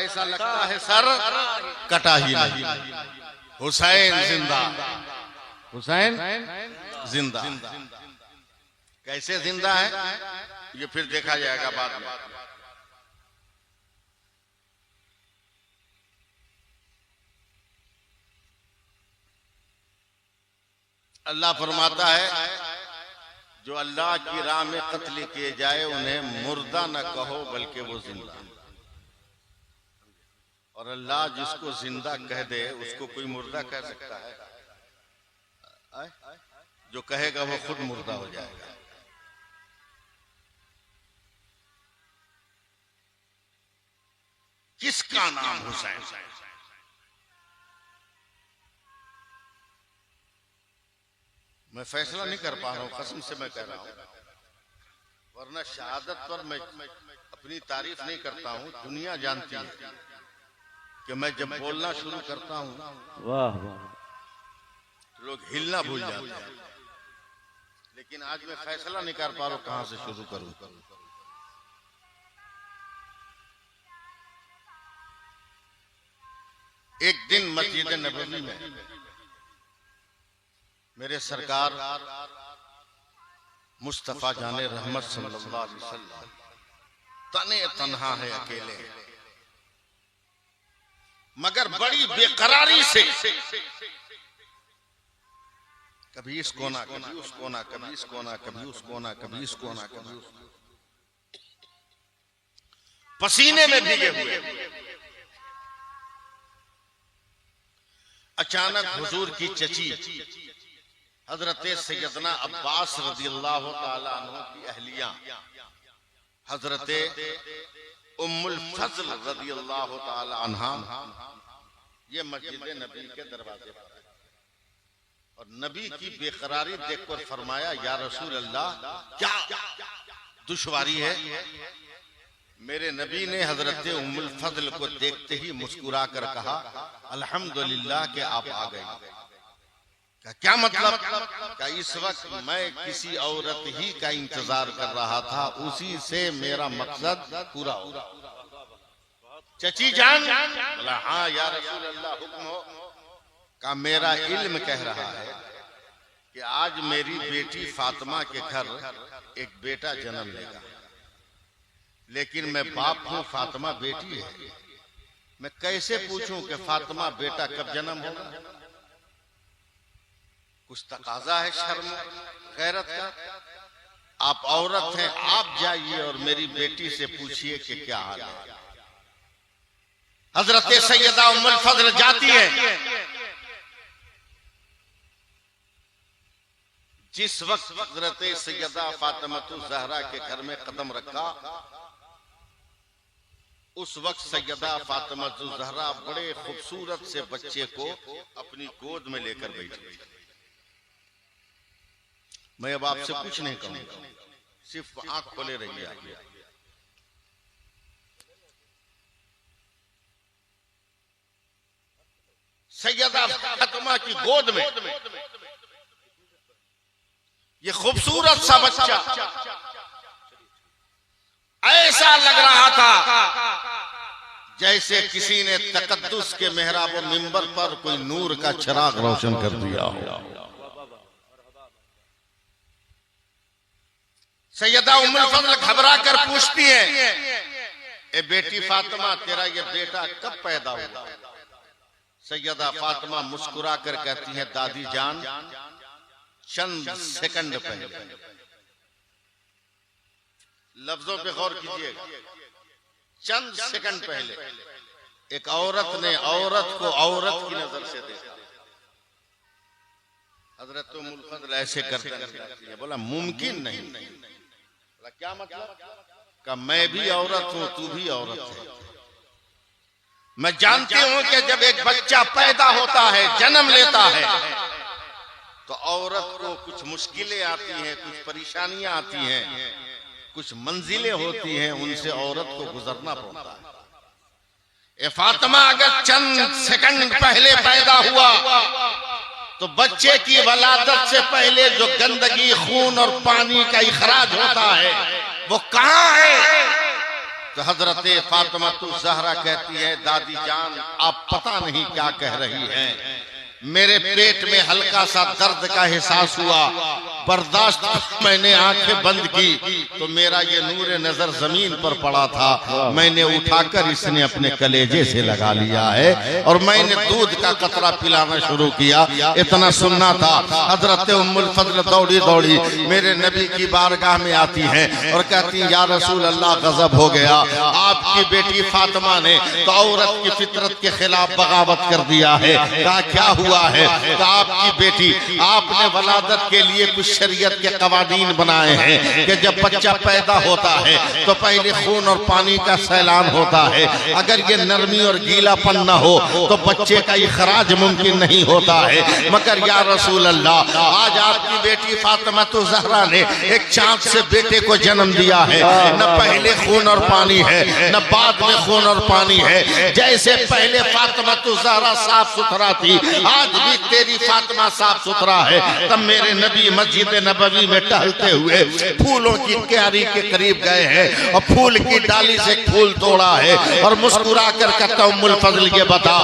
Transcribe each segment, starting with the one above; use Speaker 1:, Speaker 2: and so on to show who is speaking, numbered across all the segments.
Speaker 1: ऐसा लगता है सर कटा ही नहीं। हुसैन जिंदा, हुसैन जिंदा। कैसे जिंदा है ये फिर देखा जाएगा बाद में। अल्लाह फरमाता है जो अल्लाह की राह में कत्ल किए जाए उन्हें मुर्दा न कहो बल्कि वो जिंदा। और अल्लाह जिसको जिंदा कह दे उसको कोई मुर्दा कह सकता है? जो कहेगा वो खुद मुर्दा हो जाएगा। किसका नाम हुसैन? मैं फैसला नहीं कर पा रहा हूं, कसम से मैं कह रहा हूं, वरना शहादत पर मैं अपनी तारीफ नहीं करता हूं। दुनिया जानती है कि मैं जब बोलना शुरू करता हूं
Speaker 2: वाह वाह
Speaker 1: लोग हिलना भूल जाते हैं। लेकिन आज मैं फैसला नहीं कर पा रहा हूं कहां से शुरू करूं। एक दिन मस्जिद नबवी में मेरे सरकार मुस्तफा जाने रहमत सल्लल्लाहु अलैहि वसल्लम तने तन्हा है, अकेले, मगर बड़ी बेकरारी से कभी इस कोना कभी उस कोना, कभी इस कोना कभी उस कोना, कभी इस कोना कभी उस, पसीने में भीगे हुए। अचानक हुजूर की चची हजरत सैयदना अब्बास रज़ियल्लाहु ताला अन्हु की अहलिया हजरत उम्मुल फज़ल रज़ियल्लाहु ताला अन्हा ये मस्जिद नबी के दरवाजे पर है। और नबी की बेकरारी देखकर फरमाया, या रसूल अल्लाह क्या दुश्वारी है? मेरे नबी ने हजरत उम्मुल फज़ल को देखते ही मुस्कुरा कर कहा, अल्हम्दुलिल्लाह के आप आ गए। क्या मतलब? क्या इस वक्त मैं किसी औरत ही का इंतजार कर रहा था, उसी से मेरा मकसद पूरा हो। चची जान बोला, हाँ या रसूल अल्लाह हुक्म हो। का मेरा इल्म कह रहा है कि आज मेरी बेटी फातिमा के घर एक बेटा जन्म लेगा, लेकिन मैं बाप हूं, फातिमा बेटी है। मैं कैसे पूछूं कि फातिमा बेटा कब जन्म होगा? कुछ तकाजा है शर्म गैरत का। आप औरत हैं, आप जाइए और मेरी बेटी से पूछिए कि क्या हाल है। हजरत सैयदा उम्मुल फज़ल जाती है। जिस वक्त हजरत सैयदा फातिमा ज़हरा के घर में कदम रखा, उस वक्त सैयदा फातिमा ज़हरा बड़े खूबसूरत से बच्चे को अपनी गोद में लेकर बैठी। मैं अब आपसे कुछ नहीं कहूंगा, सिर्फ आंख खोले रहिए। सैयदा फातिमा की गोद में ये खूबसूरत सा बच्चा ऐसा लग रहा था जैसे किसी ने तकद्दुस के मेहराब और मिंबर पर कोई नूर का चिराग रोशन कर दिया हो। सैयदा उम्मुल फज़ल घबरा कर पूछती है, ए बेटी फातिमा, तेरा ये बेटा कब पैदा हुआ? सैयदा फातिमा मुस्कुरा कर कहती है, दादी जान चंद सेकंड पहले। लफ्जों पे गौर कीजिएगा, चंद सेकंड पहले एक औरत ने औरत को औरत की नजर से देखा। हजरत उम्मुल फज़ल ऐसे करती है। बोला मुमकिन नहीं। बोला क्या मतलब? का मैं भी औरत हूं, तू भी औरत है। मैं जानती हूं कि जब एक बच्चा पैदा होता है, जन्म लेता है, तो औरत को कुछ मुश्किलें आती हैं, कुछ परेशानियां आती हैं, कुछ मंजिलें होती हैं, उनसे औरत को गुजरना पड़ता है। ए फातिमा अगर चंद सेकंड पहले पैदा हुआ तो बच्चे की वलादत से पहले जो गंदगी, खून और पानी का इखराज होता है वो कहां है? तो तो हजरत फातिमा ज़हरा कहती है, दादी जान आप पता नहीं क्या कह रही हैं, मेरे पेट में हल्का सा दर्द का एहसास हुआ, बर्दाश्त मैंने आंखें बंद की तो मेरा ये नूर नजर जमीन पर पड़ा था, मैंने उठाकर इसने अपने कलेजे से लगा लिया है और मैंने दूध का कतरा पिलाना शुरू किया। इतना सुनना था, हजरत उम्मुल फजल दौड़ी दौड़ी मेरे नबी की बारगाह में आती हैं और कहती हैं, या रसूल अल्लाह गजब हो गया, आपकी बेटी फातिमा ने तो औरत की फितरत के खिलाफ बगावत कर दिया है। कहा क्या हुआ है? तो आपकी बेटी, आपने वलादत के लिए कुछ शरीयत के कवानीन बनाए हैं कि जब बच्चा पैदा होता है तो पहले खून और पानी का सैलान होता है, अगर ये नरमी और गीलापन न हो तो बच्चे का इखराज मुमकिन नहीं होता है। मगर या रसूल अल्लाह, आज आपकी बेटी फातिमा ज़हरा ने एक चांद से बेटे को जन्म दिया है, न पहले खून और पानी है न बाद में खून और पानी है। जैसे पहले फातिमा ज़हरा साफ सुथरा थी, आज भी तेरी फातिमा साफ सुथरा है। तब मेरे नबी मस्जिद नबवी में टहलते हुए फूलों की क्यारी के करीब गए हैं और फूल की डाली से फूल तोड़ा है और मुस्कुरा कर कहता हूं, उम्मुल फजल ये बता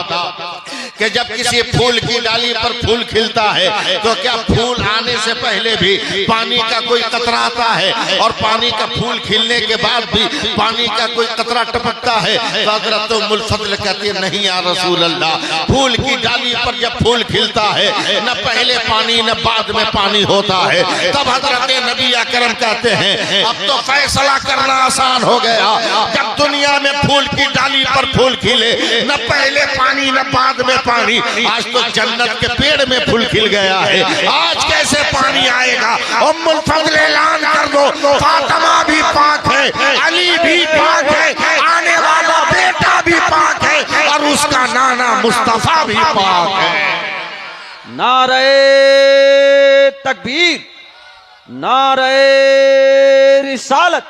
Speaker 1: कि जब किसी फूल की डाली पर फूल खिलता है तो क्या फूल आने से पहले भी पानी का कोई कतरा आता है और पानी का फूल खिलने के बाद भी पानी का कोई कतरा टपकता है? तो हज़रत उम्मुल फजल कहती है, नहीं या रसूल अल्लाह, फूल की डाली पर जब फूल खिलता है न पहले पानी न बाद में पानी होता है। तब हजरत नबी अकरम कहते हैं, अब तो फैसला करना आसान हो गया, जब दुनिया में फूल की डाली पर फूल खिले न पहले पानी न बाद में पानी, आज तो जन्नत के पेड़ में फूल खिल गया है, आज कैसे पानी आएगा? उम्मुल फजल ऐलान कर दो, फातिमा भी पाक है, अली भी पाक है, आने वाला बेटा भी पाक है और उसका नाना मुस्तफा भी पाक है।
Speaker 2: नारे तकबीर, नारे रिसालत।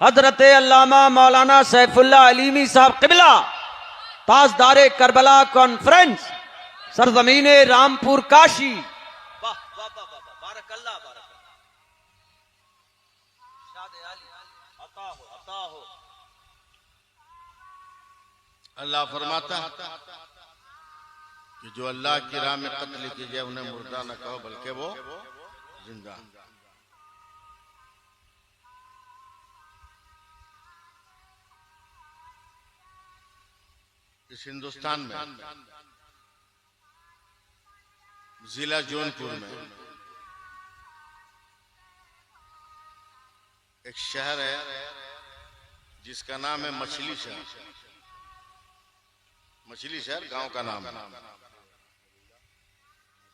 Speaker 2: हजरत अल्लामा मौलाना सैफुल्लाह अलीमी साहब क़िबला, ताजदारे करबला कॉन्फ्रेंस, सरजमीने रामपुर काशी। वाह वाह वाह वाह, बारकल्लाह बारकल्लाह। अता हो
Speaker 1: अल्लाह फरमाता कि जो अल्लाह की राह में कत्ल कीजिए उन्हें मुर्दा न कहो बल्कि वो जिंदा। इस हिंदुस्तान में जिला जौनपुर में एक शहर है जिसका नाम है मछली शहर। मछली शहर गांव का नाम है,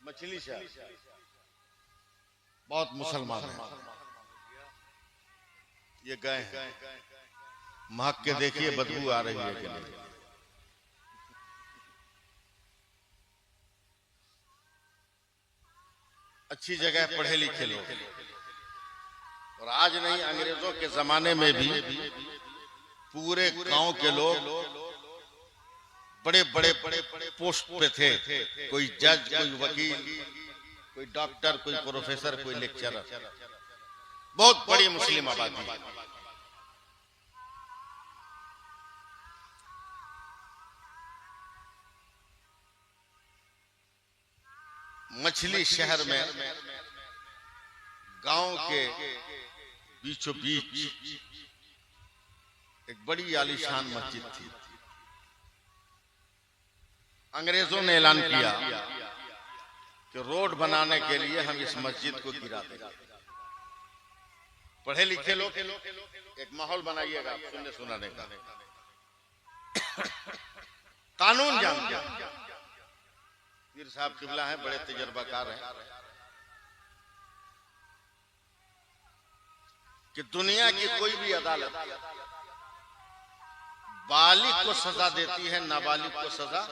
Speaker 1: मछली शहर। बहुत मुसलमान हैं, ये गए हैं, महक के देखिए बदबू आ रही है कि नहीं। अच्छी जगह पढ़े लिखे लोग, और आज नहीं अंग्रेजों के जमाने में भी पूरे गांव के लोग बड़े बड़े पोस्ट पे थे, कोई जज, कोई वकील, कोई डॉक्टर, कोई प्रोफेसर, कोई लेक्चरर। बहुत बड़ी मुस्लिम आबादी। मछली शहर में गांव के बीचों बीच एक बड़ी आलीशान मस्जिद थी। अंग्रेजों ने ऐलान किया कि रोड बनाने के लिए हम इस मस्जिद को गिरा देंगे। पढ़े लिखे लोग एक माहौल बनाइएगा सुनने सुनाने का, कानून जानते हैं। पीर साहब क़िबला हैं, बड़े तजर्बाकार हैं कि दुनिया की कोई भी अदालत बालिग को सजा देती है, नाबालिग को सजा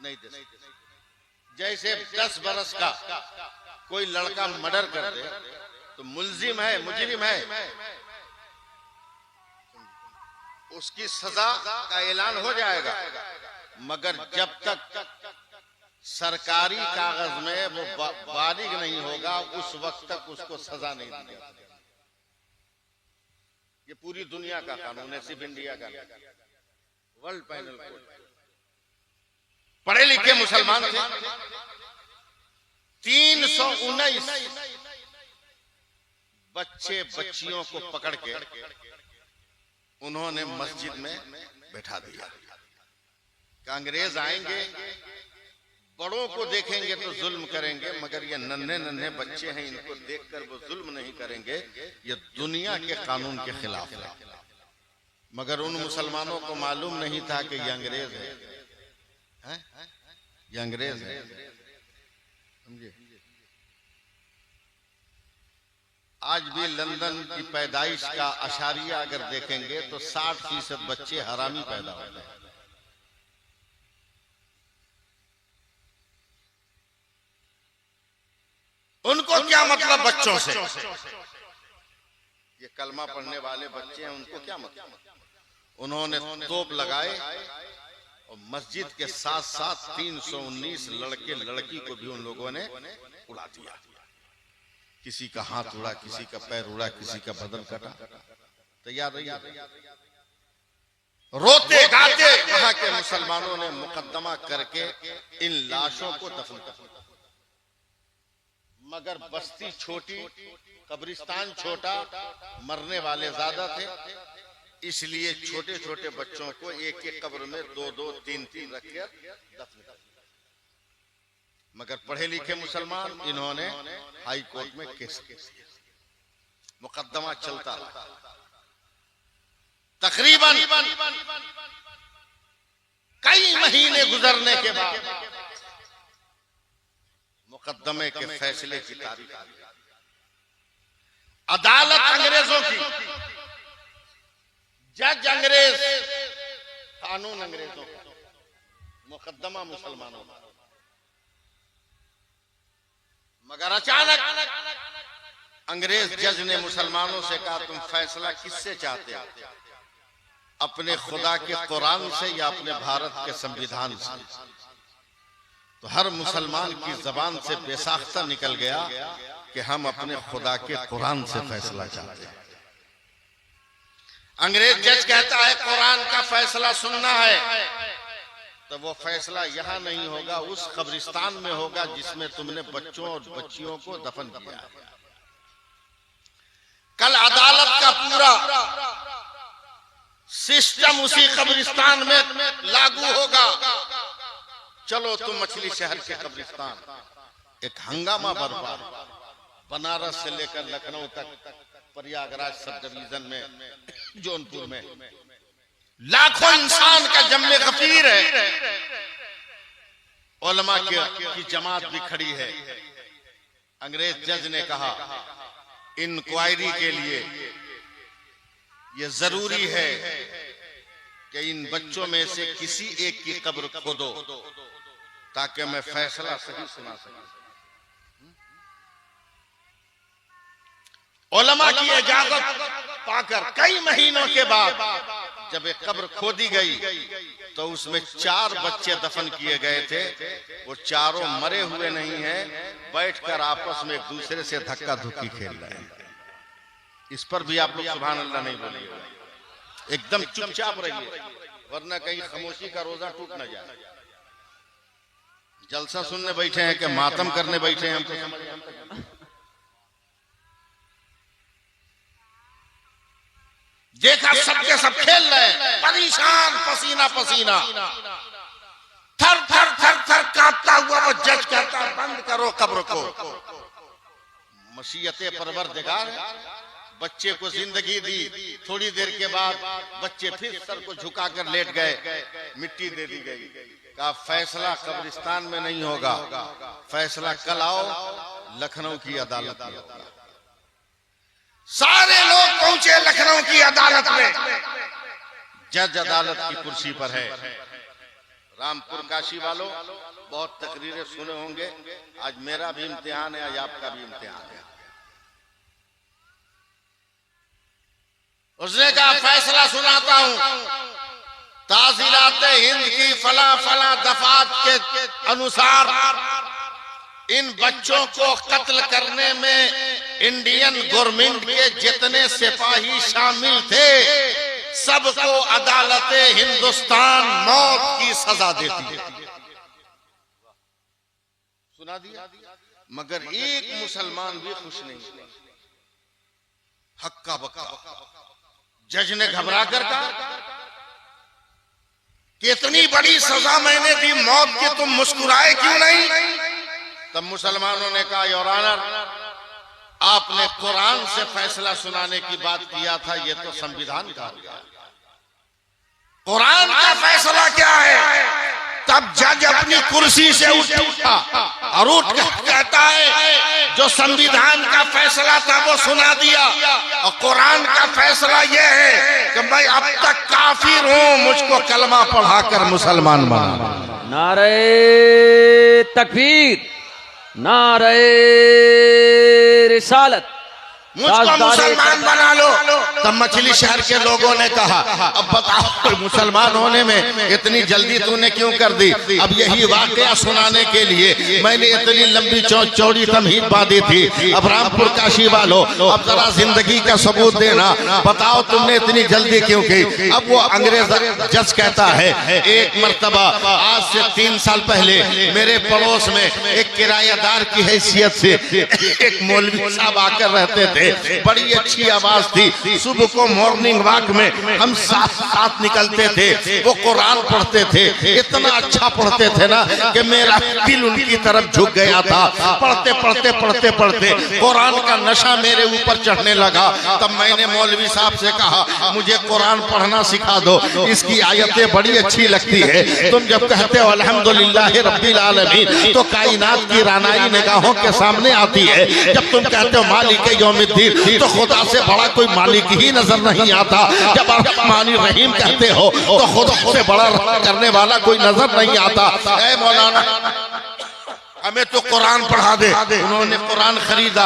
Speaker 1: नहीं दे सकती। जैसे 10 बरस का कोई लड़का मर्डर कर दे तो मुल्जिम है, मुजरिम है, उसकी सजा का ऐलान हो जाएगा, मगर जब तक सरकारी कागज में वो बालिग नहीं होगा उस वक्त तक उसको सजा नहीं दी जाती। ये पूरी दुनिया का कानून है, सिर्फ इंडिया का नहीं, वर्ल्ड पैनल कोड। पढ़े लिखे मुसलमान थे, 319 बच्चे बच्चियों को पकड़ के उन्होंने मस्जिद में बैठा दिया। अंग्रेज आएंगे, बड़ों को देखेंगे तो जुल्म करेंगे, मगर ये नन्हे नन्हे बच्चे हैं, इनको देखकर वो जुल्म नहीं करेंगे। ये दुनिया के कानून के खिलाफ है। मगर उन मुसलमानों को मालूम नहीं था कि ये अंग्रेज है, ये अंग्रेज है, समझे। आज भी लंदन की पैदाइश का अशारिया अगर देखेंगे तो 60% बच्चे हरामी पैदा होते हैं। उनको क्या मतलब बच्चों से? ये कलमा पढ़ने वाले बच्चे हैं, उनको क्या मतलब? उन्होंने तोप लगाए और मस्जिद के साथ साथ 319 लड़के लड़की को भी उन लोगों ने उड़ा दिया। किसी का हाथ उड़ा, किसी का पैर उड़ा, किसी का बदन कटा। तैयार रहिए। रोते गाते वहां के मुसलमानों ने मुकदमा करके इन लाशों को दफन कर दिया। मगर बस्ती छोटी, कब्रिस्तान छोटा, मरने वाले ज्यादा थे, इसलिए छोटे छोटे बच्चों को एक एक कब्र में 2-2, 3-3 रखकर दफन कर दिया। मगर पढ़े लिखे मुसलमान, इन्होंने हाई कोर्ट में केस किया, मुकदमा चलता रहा। तकरीबन कई महीने गुजरने के बाद मुकदमे के फैसले की तारीख आ गई। अदालत अंग्रेजों की, जज अंग्रेज, कानून अंग्रेजों का, मुकदमा मुसलमानों का। मगर अचानक अंग्रेज जज ने मुसलमानों से कहा, तुम फैसला किससे चाहते हो? अपने खुदा के कुरान से या अपने भारत के संविधान से? तो हर मुसलमान की जबान से बेसाख्ता निकल गया कि हम अपने खुदा के कुरान से फैसला चाहते हैं। अंग्रेज जज कहता है कुरान का फैसला सुनना है, तो वो फैसला यहाँ नहीं होगा, उस कब्रिस्तान में होगा जिसमें तुमने बच्चों और बच्चियों को दफन किया है। कल अदालत का पूरा सिस्टम उसी कब्रिस्तान में लागू होगा। चलो तुम मछली शहर के कब्रिस्तान, एक हंगामा बर्पा, बनारस से लेकर लखनऊ तक, प्रयागराज सब डिवीजन में, जौनपुर में लाखों इंसान का जम्मे गफीर है। उलमा की जमात भी खड़ी है। अंग्रेज जज ने कहा, इंक्वायरी के लिए ये जरूरी है कि इन बच्चों में से किसी एक की कब्र खोदो ताकि मैं फैसला सही सुना सकूं। उलमा की इजाजत पाकर कई महीनों के बाद जब एक कब्र खोदी गई तो उसमें 4 बच्चे दफन किए गए थे। वो चारों मरे हुए नहीं हैं, बैठकर आपस में एक दूसरे से धक्का धुक्की खेल रहे हैं। इस पर भी आप लोग सुभान अल्लाह नहीं बोलिए, एकदम चुपचाप रहिए, वरना कहीं खामोशी का रोजा टूट न जाए। जलसा सुनने बैठे हैं कि मातम करने बैठे हैं? हम तो समझ देखा सबके सब खेल रहे, परेशान, पसीना पसीना, थर थर थर थर कांपता हुआ वो जज कहता, बंद करो कब्र को। मशीयते परवरदिगार बच्चे को जिंदगी दी। थोड़ी देर के बाद बच्चे फिर सर को झुकाकर लेट गए, मिट्टी दे दी गई। कहा फैसला कब्रिस्तान में नहीं होगा, फैसला कल आओ लखनऊ की अदालत में होगा। सारे लोग पहुंचे लखनऊ की अदालत में। जज अदालत की कुर्सी पर है। रामपुर काशी वालों बहुत तकरीरें सुने होंगे, आज मेरा भी इम्तिहान है, आज आपका भी इम्तिहान है। उसने कहा फैसला सुनाता हूं, ताज़ीलात हिंद की फला फला दफात के अनुसार इन बच्चों को कत्ल करने में इंडियन गवर्नमेंट के जितने सिपाही शामिल थे सबको अदालत हिंदुस्तान मौत की सजा देती है। सुना दिया। मगर एक मुसलमान भी खुश नहीं। हक्का बक्का। जज ने घबरा कर कहा कितनी बड़ी सजा मैंने दी मौत की, तुम मुस्कुराए क्यों नहीं? तब मुसलमानों ने कहा योर ऑनर, आपने कुरान से फैसला सुनाने की बात किया था, ये तो संविधान का हो गया। कुरान का फैसला क्या है? तब जज अपनी कुर्सी से उठा और उठ कहता है जो संविधान का फैसला था वो सुना दिया, और कुरान का फैसला ये है कि मैं अब तक काफिर हूं, मुझको कलमा पढ़ाकर मुसलमान बना।
Speaker 2: नारे तकबीर, नारे रिसालत,
Speaker 1: मुझको मुसलमान बना लो। तब मछली शहर के लोगों ने कहा अब बताओ मुसलमान होने में इतनी जल्दी तूने क्यों कर दी? अब यही वाकया सुनाने के लिए मैंने इतनी लंबी चौड़ी तमहीद बांधी थी। अब रामपुर काशी वालों, अब जरा जिंदगी का सबूत देना, बताओ तुमने इतनी जल्दी क्यों की? अब वो अंग्रेज जज कहता है एक मर्तबा आज से 3 साल पहले मेरे पड़ोस में एक किराएदार की हैसियत से एक मौलवी साहब आकर रहते थे। बड़ी अच्छी आवाज थी। सुबह को मॉर्निंग वॉक में हम साथ निकलते थे। वो कुरान पढ़ते थे, इतना अच्छा पढ़ते थे ना कि मेरा दिल उनकी तरफ झुक गया था। पढ़ते पढ़ते पढ़ते पढ़ते कुरान का नशा मेरे ऊपर चढ़ने लगा। तब मैंने मौलवी साहब से कहा मुझे कुरान पढ़ना सिखा दो, इसकी आयतें बड़ी अच्छी लगती है। तुम जब कहते हो अल्हम्दुलिल्लाह रब्बिल आलमीन तो कायनात की रानाई निगाहों के सामने आती है। जब तुम कहते हो मालिक यौमिद्दीन तो खुदा से बड़ा कोई मालिक ही नजर नहीं आता। जब रहमान रहीम कहते हो तो खुदा से बड़ा करने वाला कोई नजर नहीं आता। ऐ मौलाना हमें तो कुरान पढ़ा दे। उन्होंने कुरान खरीदा,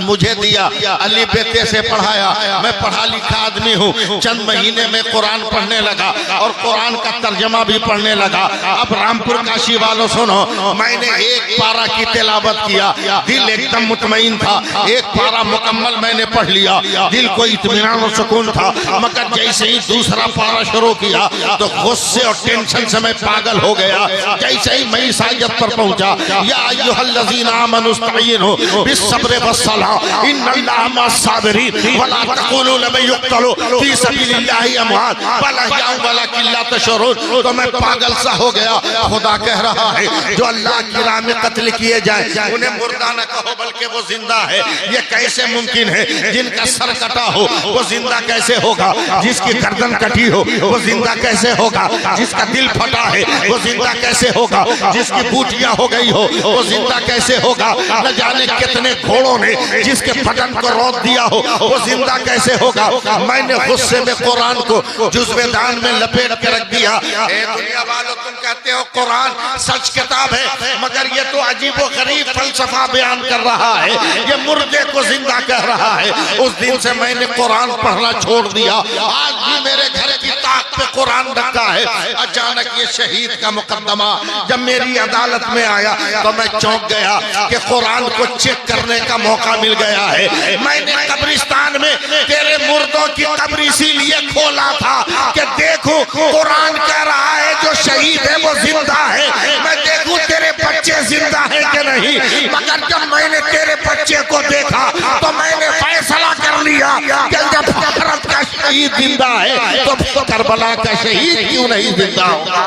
Speaker 1: मुझे दिया, अली बेटे से पढ़ाया। मैं पढ़ा लिखा आदमी हूँ, चंद महीने में कुरान पढ़ने लगा और कुरान का तर्जमा भी पढ़ने लगा। अब रामपुर काशी वालों सुनो, मैंने एक पारा की तिलावत किया, दिल एकदम मुतमईन था। एक पारा मुकम्मल मैंने पढ़ लिया, दिल को इत्मीनान और सुकून था। मगर जैसे ही दूसरा पारा शुरू किया तो गुस्से और टेंशन से मैं पागल हो गया। जैसे ही मैं इस आयत पर पहुंचा या अय्युहल्लज़ीना आमनुस्तईनु बिस्सब्रि वस्सलाह इन्नल्लाहा मअस्साबिरीन वला तक़ूलू लिमन युक़्तलू फी सबिलिल्लाहि अमवात बल अहयाउ वलाकिन ला तशऊरून। तो मैं पागल सा हो गया। खुदा कह रहा है जो अल्लाह की राह में कत्ल किए जाए उन्हें मुर्दा न कहो बल्कि वो जिंदा है। ये कैसे मुमकिन है? जिनका सर कटा हो वो जिंदा कैसे होगा? जिसकी गर्दन कटी हो वो जिंदा कैसे होगा? जिसका दिल फटा है वो जिंदा कैसे होगा? जिसकी बूटियां हो गई हो वो जिंदा कैसे होगा? न जाने कितने घोड़ों ने जिसके बदन को रोक दिया हो वो जिंदा कैसे होगा? मैंने गुस्से में कुरान को जुज़्वे दान में लपेट के रख दिया। दुनिया वालों तुम कहते हो कुरान सच किताब है, मगर ये तो अजीबो गरीब फलसफा बयान कर रहा है, ये मुर्दे को जिंदा कह रहा है। उस दिन से मैंने कुरान पढ़ना छोड़ दिया। आज भी मेरे घर की ताक पे कुरान रखा है। अचानक ये शहीद का मुकदमा जब मेरी अदालत में आया तो मैं चौंक गया कि कुरान को चेक करने का मौका मिल गया है। मैंने कब्रिस्तान में तेरे मुर्दों की कब्र इसीलिए खोला था कि देखूं कुरान कह रहा है जो शहीद है वो जिंदा है, मैं देखूं तेरे बच्चे जिंदा है कि नहीं। मगर जब मैंने तेरे बच्चे को देखा तो मैंने फैसला कर लिया कि जब भारत का शहीद जिंदा है तो करबला का शहीद क्यों नहीं जिंदा होगा?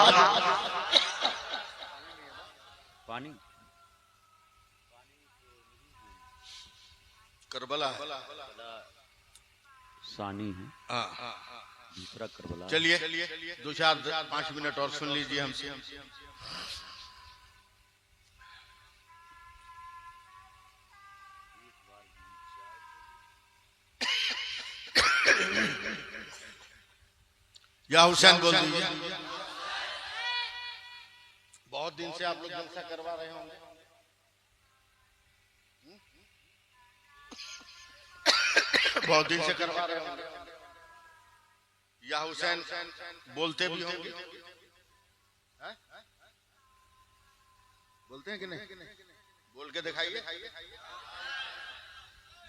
Speaker 1: करबला
Speaker 2: सानी है, दूसरा करबला।
Speaker 1: चलिए 2-4-5 मिनट और सुन लीजिए हमसे। या हुसैन बोल दीजिए। बहुत दिन से आप लोग जलसा करवा रहे होंगे। बहुत दिन से करवा रहे होंगे। या हुसैन बोलते भी होंगे, बोलते हैं कि नहीं? बोल के दिखाइए।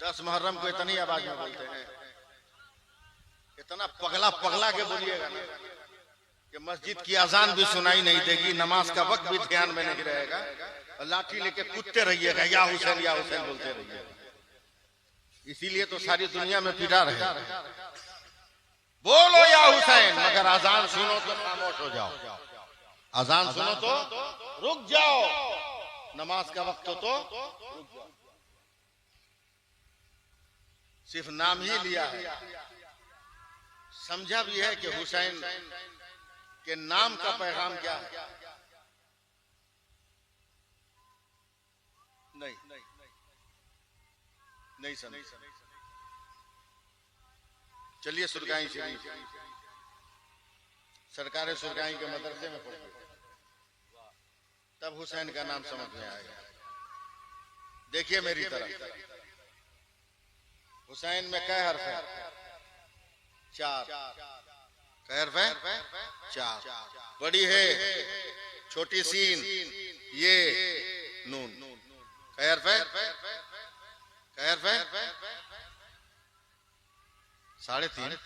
Speaker 1: 10 मुहर्रम को इतनी आवाज में बोलते हैं, इतना पगला पगला के बोलिएगा ना कि मस्जिद की अजान भी सुनाई नहीं देगी, नमाज का वक्त भी ध्यान में नहीं रहेगा, और लाठी लेके कूदते रहिएगा या हुसैन बोलते रहिएगा। इसीलिए तो सारी दुनिया में फिरा रहे, बोलो या हुसैन, मगर अजान सुनो तो खामोश हो जाओ, अजान सुनो तो रुक जाओ, नमाज का वक्त हो तो रुक जाओ। सिर्फ नाम ही लिया है, समझा भी है कि हुसैन के नाम का पैगाम क्या है? नहीं समझ। चलिए सुरगाई शरीफ, सरकारी सुरगाई के मदरसे में पढ़ते, तब हुसैन का नाम समझ में आएगा। देखिए मेरी तरफ, हुसैन में कै हर्फ है? 4। कै हर्फ है? 4। बड़ी है, छोटी सीन, ये नून। कै हर्फ है? कै हर्फ है? 3.5।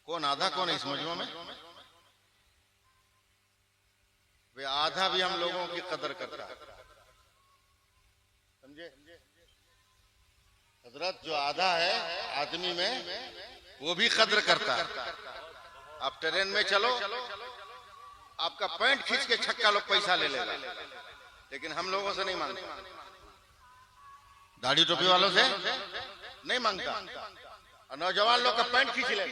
Speaker 1: कौन आधा कौन है इस मजमू में? वे आधा भी हम लोगों की कदर करता है, समझे? हजरत जो आधा है आदमी में, वो भी कदर करता है। आप ट्रेन में चलो, आपका पैंट खींच के छक्का लोग पैसा ले लेगा, लेकिन हम लोगों से नहीं मांगते, दाढ़ी टोपी वालों से नहीं मांगता, और नौजवान लोग का पैंट खींच ले।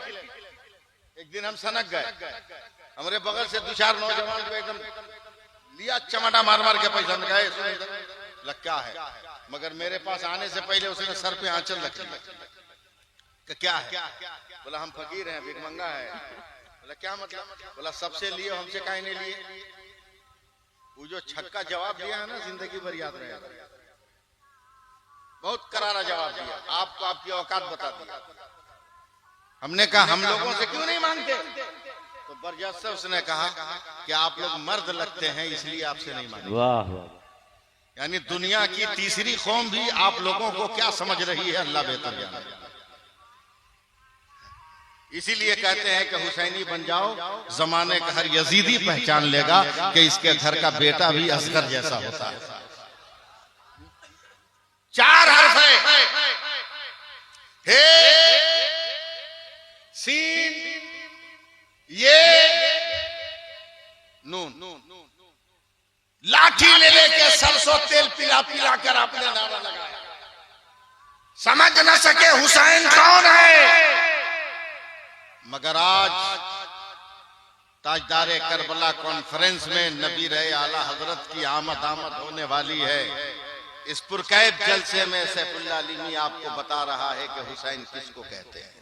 Speaker 1: एक दिन हम सनक गए, हमारे बगल से 2-4 नौजवान को एकदम लिया चमाटा मार मार के पैसा गए, क्या है, मगर मेरे पास आने से पहले उसने सर पे आंचल रख लिया। क्या है? बोला हम फकीर हैं, भिखमंगा है। बोला क्या मतलब? बोला सबसे लिए, हमसे काहे नहीं लिए? वो जो छक्का जवाब दिया है ना, जिंदगी भर याद रहेगा। बहुत करारा जवाब दिया, आपको आपकी औकात बता दी। हमने कहा हम लोगों से क्यों नहीं मांगते? तो बरजस्त से उसने कहा कि आप लोग मर्द लगते हैं, इसलिए आपसे नहीं मांगते।
Speaker 2: वाह वाह।
Speaker 1: यानी दुनिया की तीसरी कौम भी आप लोगों को क्या समझ रही है, अल्लाह बेहतर जाने। इसीलिए कहते हैं कि हुसैनी बन जाओ, जमाने का हर यजीदी पहचान लेगा कि इसके घर का बेटा भी असगर जैसा होता है। 4 हर्फ है, हे सीन ये नून। लाठी ले लेके सरसों तेल पिला पिला कर आपने नारा लगाया, समझ न सके हुसैन कौन है। मगर आज ताजदारे करबला कॉन्फ्रेंस में नबी रहे आला हजरत की आमद होने वाली है। इस पुरकैब जलसे में सैफुल्लाह अलीमी आपको बता रहा है कि हुसैन किसको कहते हैं।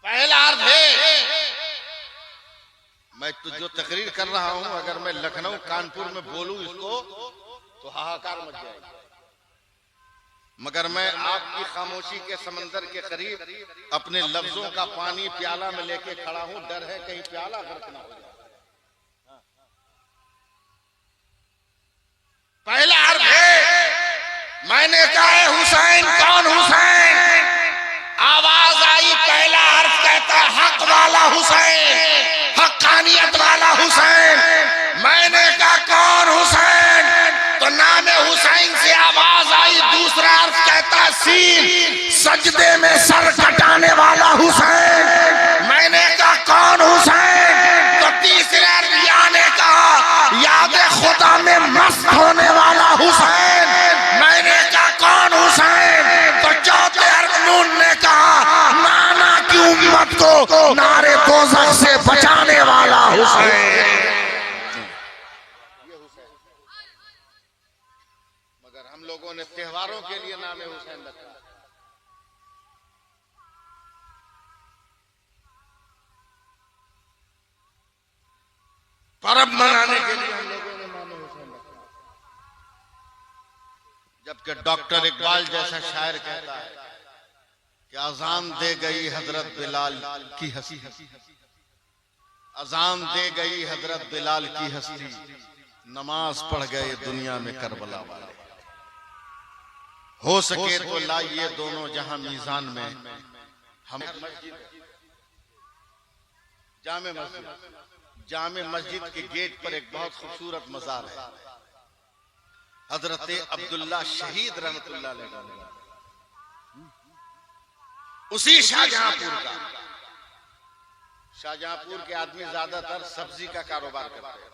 Speaker 1: पहला अर्थ है, मैं तो जो तकरीर कर रहा हूं, अगर मैं लखनऊ कानपुर में बोलूं इसको तो हाहाकार मच जाएगा, मगर मैं आपकी खामोशी के समंदर के करीब अपने लफ्जों का पानी प्याला में लेके खड़ा हूं। डर है कहीं प्याला गर्क ना हो जाए। पहला अर्थ है, मैंने कहा है हुसैन कौन हुसैन? आवाज आई, पहला अर्थ कहता हक वाला हुसैन, हक्कानियत वाला हुसैन। मैंने कहा कौन हुसैन? तो नाम हुसैन से आवाज आई। दूसरा अर्थ कहता सीन, सजदे में सर कटाने वाला हुसैन। मैंने कहा कौन हुसैन? तो तीसरे अर्थ ने कहा याद खुदा में मस्त होने वाला हुसैन। मैंने कहा कौन हुसैन? तो चौथे अर्थ ने कहा नाना की उम्मत को नारे दोज़ख से बचाने वाला हुसैन। मगर हम लोगों ने त्योहारों के लिए नाम हुसैन रखा। पर्व मनाने के लिए हम लोगों ने नाम हुसैन रखा। जबकि डॉक्टर इकबाल जैसा शायर कहता है कि अजान दे गई हजरत बिलाल की हस्ती, अजान दे गई हजरत बिलाल की हस्ती, नमाज पढ़ गए दुनिया में करबला वाले। हो सके तो लाइए दोनों जहां मीजान में। हम जामे मस्जिद के गेट पर एक बहुत खूबसूरत मजार है, हजरत अब्दुल्ला शहीद रहमतुल्लाह अलैह, उसी शाहजहांपुर का। शाहजहांपुर के आदमी ज्यादातर सब्जी का कारोबार करते हैं।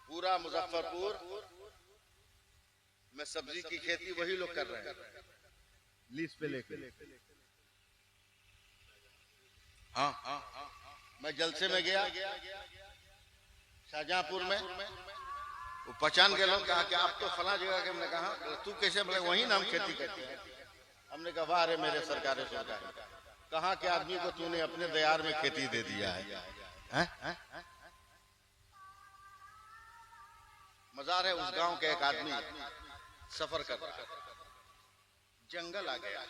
Speaker 1: पूरा मुजफ्फरपुर में सब्जी की खेती वही लोग कर रहे हैं, लीज पे लेके। हाँ, मैं जलसे में गया शाहजहांपुर में, वो पहचान के लोग कहा कि आप तो फला जगह के। हमने कहा तू कैसे? बोले वही नाम खेती करते हैं। हमने कहा वाह रे मेरे सरकारी कहाँ के आदमी को तूने अपने दयार में खेती दे दिया है। मजार है, उस गांव के एक आदमी सफर कर रहा है, जंगल आ गया,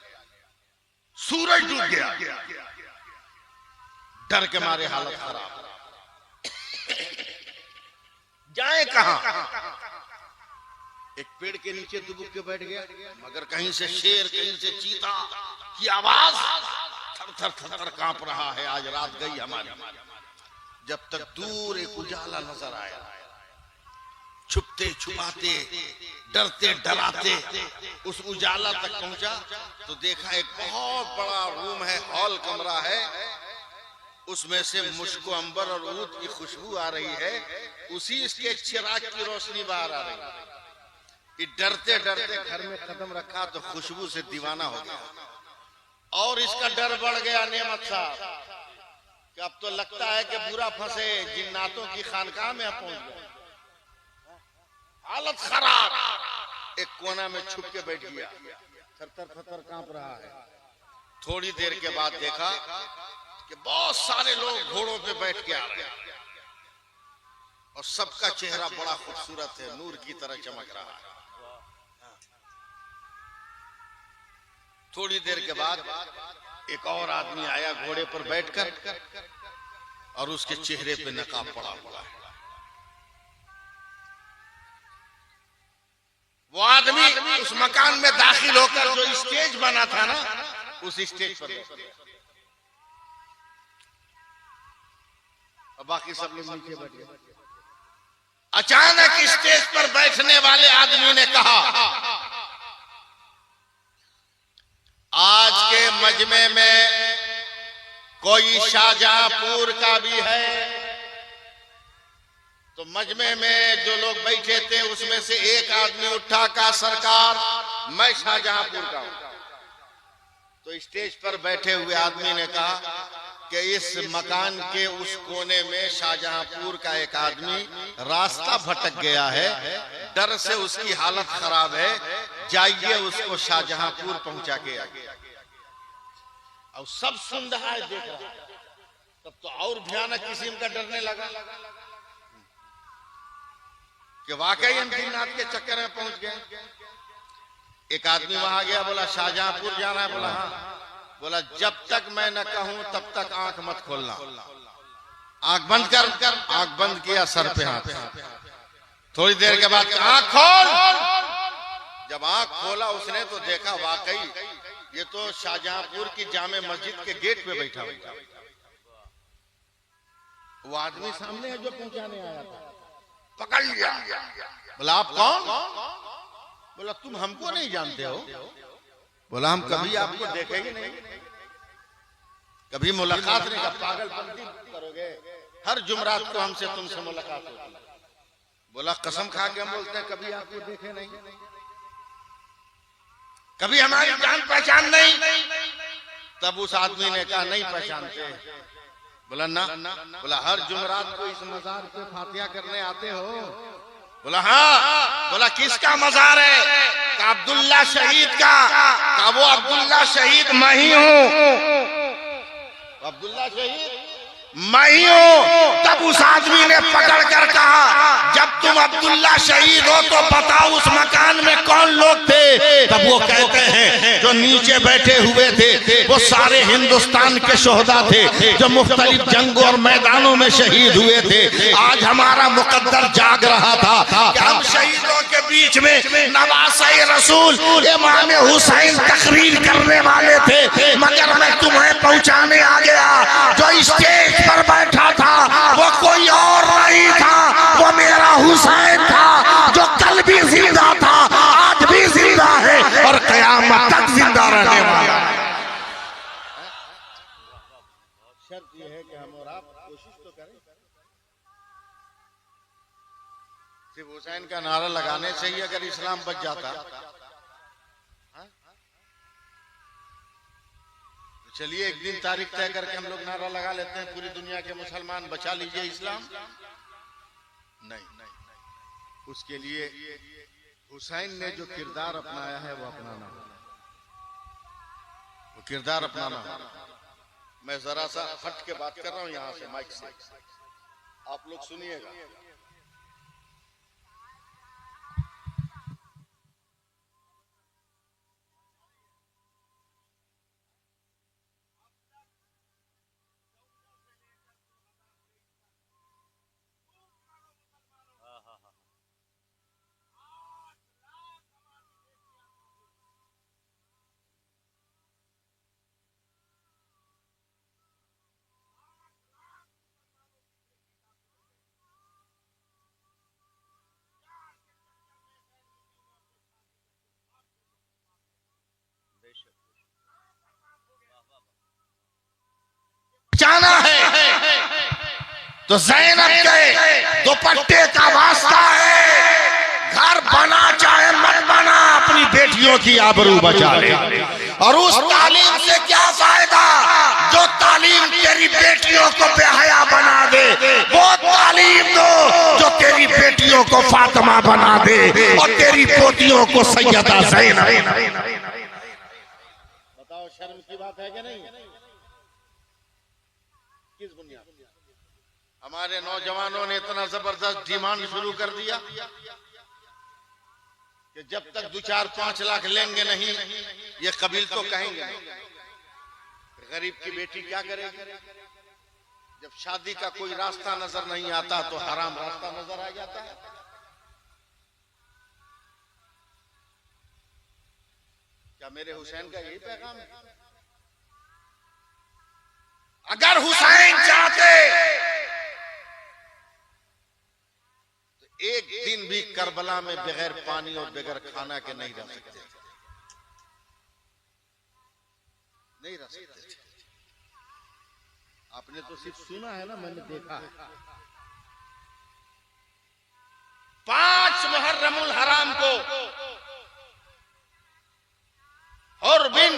Speaker 1: सूरज डूब गया, डर के मारे हालत खराब, जाए कहां? एक पेड़ के नीचे दुबक के बैठ गया, मगर कहीं से शेर, कहीं से चीता की आवाज, थर थर थर कांप रहा है। आज रात गई हमारी। जब तक दूर एक उजाला नजर आया, छुपते छुपाते, डरते डराते उस उजाला तक पहुंचा तो देखा एक बहुत बड़ा रूम है, हॉल कमरा है, उसमें से मुश्को अंबर और ऊद की खुशबू आ रही है, उसी इसके चिराग की रोशनी बाहर आ रही है। ये डरते डरते घर में कदम रखा तो खुशबू से दीवाना हो गया और इसका डर बढ़ गया नेमत साहब कि अब तो लगता है कि बुरा फंसे, जिन्नातों की खानकाह में पहुंच गए। हालत खराब, एक कोना में छुप के बैठ गया, थर थर कांप रहा है। थोड़ी देर के बाद देखा कि बहुत सारे लोग घोड़ों पे बैठ के आ रहे हैं और सबका चेहरा बड़ा खूबसूरत है, नूर की तरह चमक रहा है। थोड़ी देर के बाद एक और आदमी आया घोड़े पर बैठकर और उसके चेहरे पे नकाब पड़ा हुआ है। वो आदमी उस मकान में दाखिल होकर जो स्टेज बना था ना, उस स्टेज पर और बाकी सब लोग नीचे बैठ गए। अचानक स्टेज पर बैठने वाले आदमी ने कहा, आज के मजमे में कोई शाहजहांपुर का भी है। तो मजमे में जो लोग बैठे थे उसमें से एक आदमी उठा, का सरकार मैं शाहजहांपुर का हूं। तो स्टेज पर बैठे हुए आदमी ने कहा कि इस मकान के उस कोने में शाहजहांपुर का एक आदमी रास्ता भटक गया है, डर से उसकी हालत खराब है, जाइए उसको शाहजहांपुर पहुंचा के आगे। और सब सुन रहा है, देख रहा है। तब तो और भयानक किस्म का डरने लगा कि वाकई हम जिन्नात के चक्कर में पहुंच गए। एक आदमी वहां गया, बोला शाहजहांपुर जाना है? बोला हाँ। बोला जब तक मैं न कहूं तब तक आंख मत खोलना, आंख बंद कर। आंख बंद किया, सर पे हाथ। थोड़ी देर के बाद आंख खोल। जब आंख खोला उसने तो देखा वाकई ये तो शाहजहांपुर की जामे मस्जिद के गेट पे बैठा हुआ। वो आदमी सामने है जो पहुंचाने आया था। पकड़ लिया। बोला आप कौन? बोला तुम हमको नहीं जानते हो? बोला हम कभी आपको देखे ही नहीं, कभी मुलाकात नहीं। पागलपंती करोगे, हर जुमरात को हमसे तुमसे मुलाकात होती। बोला कसम खा के हम बोलते हैं कभी आपको देखे नहीं, कभी हमारी जान पहचान नहीं। तब उस आदमी ने कहा नहीं पहचानते। बोला ना। बोला हर जुमरात को इस मजार पे फातिहा करने आते हो? बोला हाँ। बोला किसका मजार है? का अब्दुल्ला शहीद का। वो अब्दुल्ला शहीद मैं ही हूँ। अब्दुल्ला शहीद मैं ही हूं। तब उस आदमी ने पकड़ कर कहा, जब तुम अब्दुल्ला शहीद हो तो बताओ उस मकान में कौन लोग थे। तब वो कहते हैं जो नीचे बैठे हुए थे वो सारे हिंदुस्तान के शोहदा थे जो मुख्तलिफ जंगों और मैदानों में शहीद हुए थे। आज हमारा मुकद्दर जाग रहा था कि हम शहीदों के बीच में नवासे रसूल इमाम हुसैन तकरीर करने वाले थे, मगर मैं तुम्हें पहुंचाने आ गया। जो स्टेज पर बैठा था वो कोई और नहीं था, वो मेरा हुसैन था जो कल भी जिंदा था, आज भी जिंदा है और क़यामत तक जिंदा रहने वाला है। शर्त यह है कि हम और आप कोशिश तो करें। सिर्फ हुसैन का नारा लगाने से ही अगर इस्लाम बच जाता, चलिए एक दिन तारीख तय करके हम लोग नारा लगा लेते हैं, पूरी दुनिया के मुसलमान बचा लीजिए इस्लाम। नहीं, उसके लिए हुसैन ने जो किरदार अपनाया है वो अपनाना होगा, वो किरदार अपनाना होगा। मैं जरा सा हट के बात कर रहा हूं यहां से, माइक से, आप लोग सुनिएगा। जाना है तो ज़ैनब के दुपट्टे का वास्ता है। घर बना चाहे मत बना, अपनी बेटियों की आबरू बचा ले। और उस तालीम से क्या फायदा जो तालीम तेरी बेटियों को बेहया बना दे। वो तालीम दो जो तेरी बेटियों को फातिमा बना दे और तेरी पोतियों को सैयदा ज़ैनब। बताओ शर्म की बात है कि नहीं? किस बुनियाद? हमारे नौजवानों ने इतना जबरदस्त डिमांड शुरू कर दिया कि जब तक 2-4-5 लाख लेंगे नहीं ये कबील तो कहेंगे नहीं। गरीब की बेटी क्या करेगी? जब शादी का कोई रास्ता नजर नहीं आता तो हराम रास्ता नजर आ जाता है। क्या मेरे हुसैन का यही पैगाम है? अगर हुसैन चाहते तो एक दिन भी करबला में बगैर पानी और बगैर खाना के नहीं रह सकते, नहीं रह सकते थे। आपने तो सिर्फ सुना है ना, मैंने देखा है। 5 मुहर्रमुल हराम को और बिन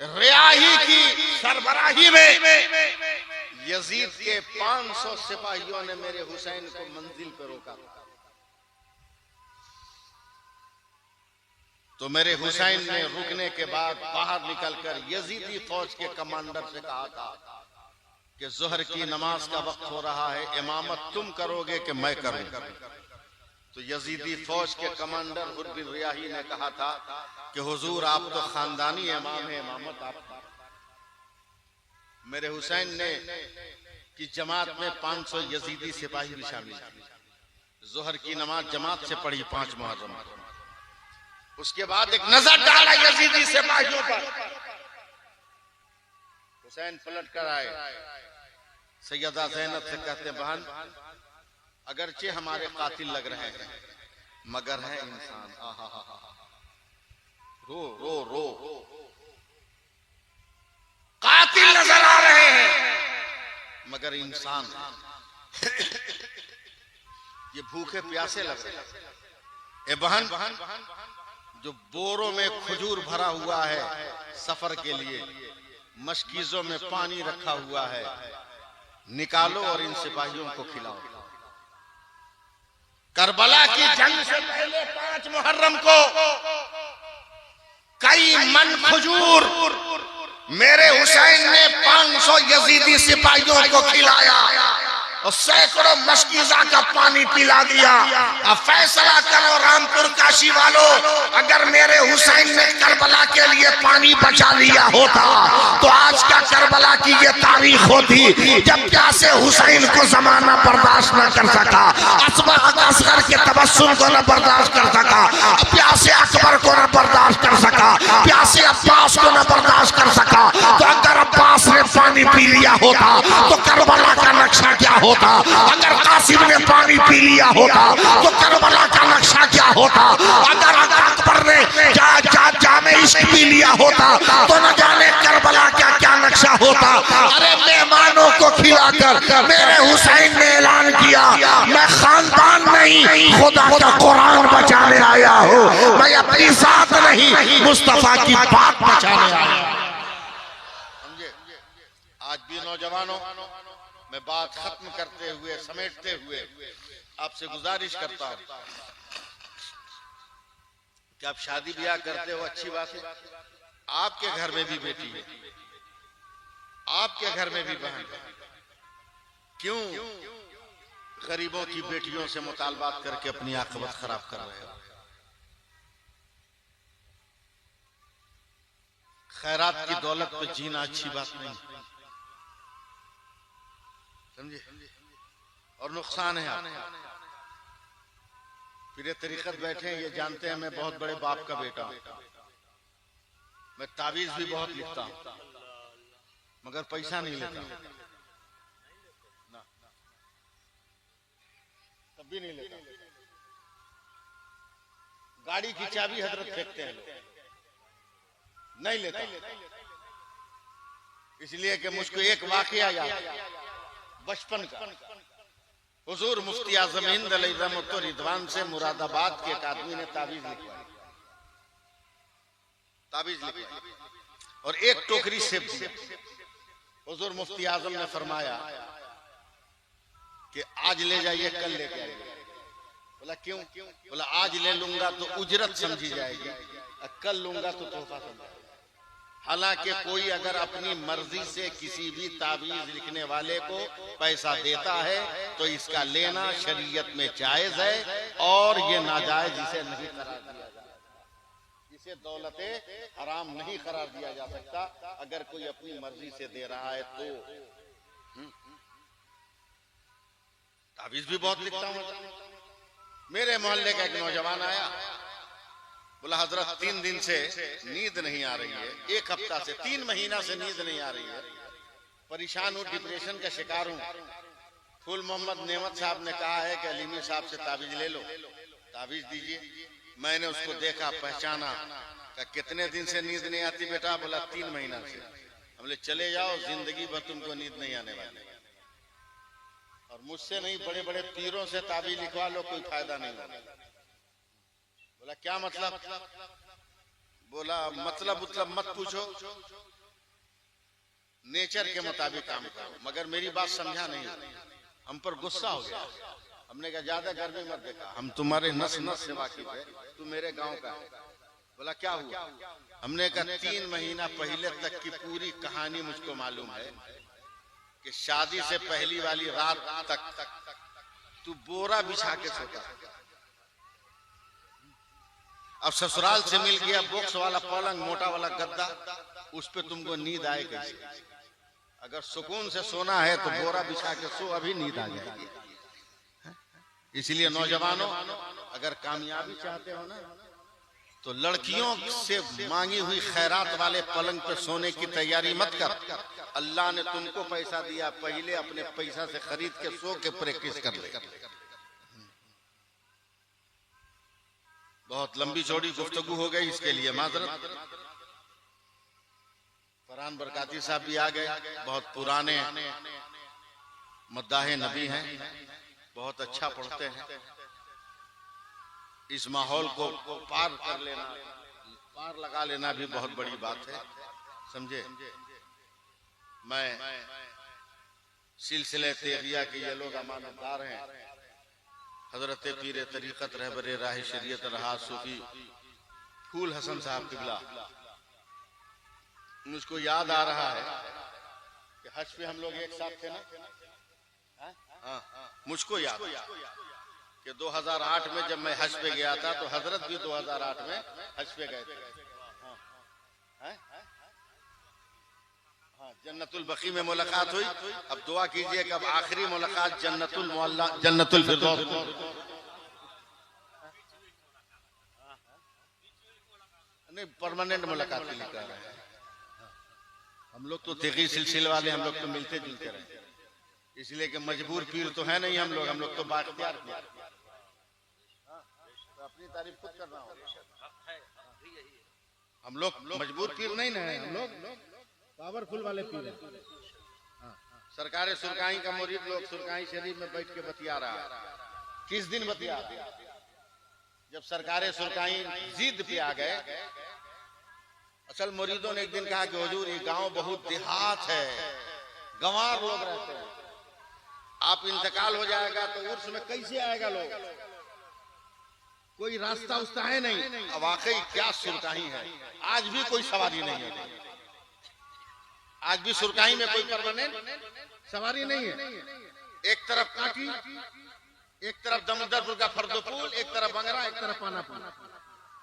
Speaker 1: रियाही की सरबराही में यजीद के 500 सिपाहियों ने मेरे हुसैन को मंजिल पर रोका। तो मेरे हुसैन ने रुकने के बाद बाहर निकलकर यजीदी फौज के कमांडर से कहा था कि जोहर की नमाज का वक्त हो रहा है, इमामत तुम करोगे कि मैं करूं? तो यजीदी फौज के कमांडर हुर बिन रियाही ने कहा था कि हुजूर आप तो खानदानी इमाम है, इमामत आप। मेरे हुसैन ने की जमात में 500 यजीदी सिपाही भी शामिल थे। जोहर की नमाज जमात से पढ़ी 5 मुहर्रम। उसके बाद एक नजर डाला यजीदी सिपाहियों पर। हुसैन पलट कर आए, सैयदा ज़ैनब से कहते बहन अगरचे हमारे कातिल लग रहे हैं मगर है इंसान। रो रो रो, कातिल नजर आ रहे हैं मगर इंसान ये भूखे प्यासे लग रहे हैं। ए बहन, जो बोरों में खजूर भरा हुआ है सफर के लिए, मशकीजों में पानी रखा हुआ है, निकालो और इन सिपाहियों को खिलाओ। करबला की जंग से पहले 5 मुहर्रम को कई मन खजूर मेरे हुसैन ने 500 यजीदी सिपाहियों को खिलाया और सैकड़ों मशकीजा का पानी पिला दिया। अब फैसला करो रामपुर काशी वालों, अगर मेरे हुसैन ने करबला के लिए पानी बचा लिया होता तो आज का करबला की ये तारीख होती जब प्यासे हुसैन को जमाना बर्दाश्त न कर सका, असगर के तबस्सुम को न बर्दाश्त कर सका, प्यासे अकबर को न बर्दाश्त कर सका, प्यासे अब्बास को न बर्दाश्त कर सका, तो अगर अब्बास ने पानी पी लिया होता तो करबला का नक्शा क्या होता? अगर कासिम ने पानी पी लिया होता तो करबला का नक्शा क्या होता? अगर अकबर ने जामे इश्क पी लिया होता तो न जाने करबला का क्या नक्शा होता। अरे मेहमानों को खिलाकर मेरे हुसैन ने ऐलान किया, मैं खानदान नहीं खुदा का कुरान बचाने आया हूँ, मैं अपनी जात नहीं मुस्तफा की बात बचाने आया हूँ। समझे? आज भी नौजवानों, मैं बात खत्म करते हुए समेटते हुए आपसे गुजारिश करता हूं कि आप शादी ब्याह करते हो, अच्छी बात है, आपके घर में भी बेटी है, आपके घर में भी बहन है, क्यों गरीबों की बेटियों से मुतालबात करके अपनी आखिरत खराब कर रहे हो? खैरात की दौलत पे जीना अच्छी बात नहीं, समझे? और नुकसान है। आप फिर तरीकत बैठे हैं, ये जानते हैं मैं बहुत बड़े बाप का बेटा हूं, मैं तावीज भी बहुत लिखता हूं मगर पैसा नहीं लेता ना, तब भी नहीं लेता। गाड़ी की चाबी हजरत फेंकते हैं लोग, नहीं लेता, इसलिए कि मुझको एक वाकया याद बचपन का। हुजूर मुफ्ती आज़म हिंद अलैहिर्रहमत रिदवान से मुरादाबाद के एक आदमी ने ताबीज लिखवाई और एक टोकरी सेब दी। हुजूर मुफ्ती आज़म ने फरमाया कि आज ले जाइए, कल लेके आइए। बोला क्यों? बोला आज ले लूंगा तो उजरत समझी जाएगी और कल लूंगा तो तोहफा समझा। हालांकि कोई अगर अपनी मर्जी से किसी भी तावीज लिखने वाले को पैसा देता है तो इसका लेना शरीयत में जायज है और ये नाजायज इसे नहीं करार दिया जा सकता, इसे दौलते हराम नहीं करार दिया जा सकता अगर कोई अपनी मर्जी से दे रहा है तो। तावीज भी बहुत लिखता हूं। मेरे मोहल्ले का एक नौजवान आया, बोला हजरत 3 दिन से नींद नहीं आ रही है, 1 हफ्ता से 3 महीना से नींद नहीं आ रही है, परेशान हूँ, डिप्रेशन का शिकार हूँ। फूल मोहम्मद नेमत साहब ने कहा है कि अलीमी साहब से ताबीज ले लो, ताबीज दीजिए। मैंने उसको देखा, पहचाना, कि कितने दिन से नींद नहीं आती बेटा? बोला 3 महीना से। हमने चले जाओ, जिंदगी भर तुमको नींद नहीं आने वाली, और मुझसे नहीं बड़े बड़े पीरों से ताबीज लिखवा लो, कोई फायदा नहीं होगा। बोला क्या मतलब? बोला मतलब मत पूछो, नेचर के मुताबिक काम करो। मगर मेरी बात समझा नहीं, हम पर गुस्सा हो गया। हमने कहा ज्यादा गर्मी मत देखा, हम तुम्हारे नस नस से वाकिफ है, तू मेरे गांव का है। बोला क्या हुआ? हमने कहा 3 महीना पहले तक की पूरी कहानी मुझको मालूम है कि शादी से पहली वाली रात तक तू बोरा बिछा के सोता, अब ससुराल से मिल गया बॉक्स वाला पलंग, मोटा वाला गद्दा, उस पे तुमको नींद आए कैसे? अगर सुकून से सोना है तो बोरा बिछा के सो, अभी नींद आ जाएगी। इसलिए नौजवानों, अगर कामयाबी चाहते हो ना तो लड़कियों से मांगी हुई खैरात वाले पलंग पे सोने की तैयारी मत कर। अल्लाह ने तुमको पैसा दिया, पहले अपने पैसा से खरीद के सो के प्रैक्टिस कर ले। बहुत लंबी चौड़ी गुफ्तगू हो गई, इसके लिए माजरत। फरहान बरकाती साहब भी आ गए, बहुत पुराने मद्दाहे नबी हैं, बहुत अच्छा पढ़ते हैं। इस माहौल को पार कर लेना, पार लगा लेना भी बहुत बड़ी बात है, समझे। मैं सिलसिले तेगिया के ये लोग अमानतदार हैं। हजरत पीर तरीकत रहबर राह शरीयत रहा सूफी फूल हसन साहब किबला, मुझको याद आ रहा है कि हज पे हम लोग एक साथ थे ना। हाँ, मुझको याद कि 2008 में जब मैं हज पे गया था तो हजरत भी 2008 में हज पे गए थे। हाँ, जन्नतुल बकी में मुलाकात हुई। अब दुआ कीजिए कि अब आखिरी मुलाकात जन्नतुल मोहल्ला जन्नतुल फिरदौस नहीं, परमानेंट मुलाकात के लिए कह रहे हैं। हम लोग तो तेगी सिलसिले वाले, हम लोग तो मिलते जुलते रहे, इसलिए कि मजबूर पीर तो है नहीं हम लोग तो बाख्तियार पीर। तो अपनी तारीफ खुद करना होगा। हम लोग मजबूर पीर नहीं ना है, हम लोग पावरफुल वाले पीर हैं। सरकार सुरकाई का मुरीद लोग सुरकाई शरीफ में बैठ के बतिया रहा है। किस दिन बतिया रहा है? जब सरकार सुरकाई जिद पे आ गए। असल मुरीदों ने एक दिन कहा कि हुजूर ये गांव बहुत देहात है, गंवार लोग रहते हैं, आप इंतकाल हो जाएगा तो उर्स में कैसे आएगा लोग, कोई रास्ता उसका है नहीं। अब वाकई क्या सुरकाई है, आज भी कोई सवारी नहीं है, आज भी सुरकाई में कोई परमानेंट सवारी नहीं है। एक तरफ काटी, एक तरफ दमोदरपुर का फर्दोपुल, एक तरफ बंगरा, एक तरफ पानापुर।